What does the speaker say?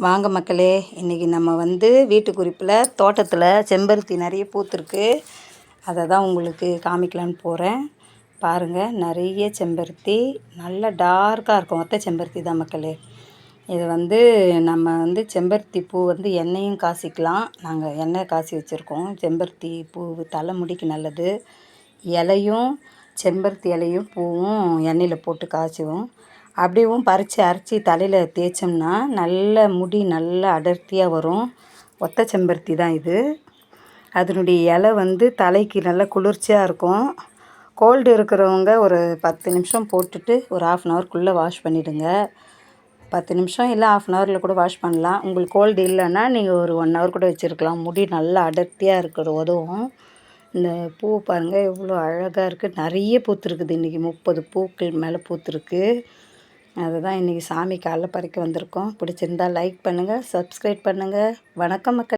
வாங்க மக்களே, இன்றைக்கி நம்ம வீட்டு குறிப்பில் தோட்டத்தில் செம்பருத்தி நிறைய பூத்துருக்கு. அதை தான் உங்களுக்கு காமிக்கலான்னு போகிறேன். பாருங்கள், நிறைய செம்பருத்தி நல்ல டார்க்காக இருக்கும். ஒத்த செம்பருத்தி தான் மக்களே. இது நம்ம செம்பருத்தி பூ எண்ணெயும் காய்ச்சிக்கலாம். நாங்கள் எண்ணெய் காய்ச்சி வச்சுருக்கோம். செம்பருத்தி பூ தலைமுடிக்கு நல்லது. இலையும் செம்பருத்தி இலையும் பூவும் எண்ணெயில் போட்டு காய்ச்சுவோம். அப்படியும் பறித்து அரைச்சி தலையில் தேய்ச்சோம்னா நல்ல முடி நல்ல அடர்த்தியாக வரும். ஒத்த செம்பருத்தி தான் இது. அதனுடைய இலை தலைக்கு நல்ல குளிர்ச்சியாக இருக்கும். கோல்டு இருக்கிறவங்க ஒரு 10 நிமிஷம் போட்டுட்டு ஒரு 1/2 ஹவர்க்குள்ளே வாஷ் பண்ணிவிடுங்க. 10 நிமிஷம் இல்லை 1/2 ஹவரில் கூட வாஷ் பண்ணலாம். உங்களுக்கு கோல்டு இல்லைன்னா நீங்கள் ஒரு 1 ஹவர் கூட வச்சுருக்கலாம். முடி நல்லா அடர்த்தியாக இருக்கிற உதவும். இந்த பூ பாருங்கள் எவ்வளோ அழகாக இருக்குது. நிறைய பூத்துருக்குது. இன்றைக்கி 30 பூக்கள் மேலே பூத்துருக்கு. அதுதான் இன்றைக்கி சாமி காலைல பறிக்க வந்திருக்கோம். பிடிச்சிருந்தா லைக் பண்ணுங்கள், சப்ஸ்கிரைப் பண்ணுங்கள். வணக்கம் மக்கள்.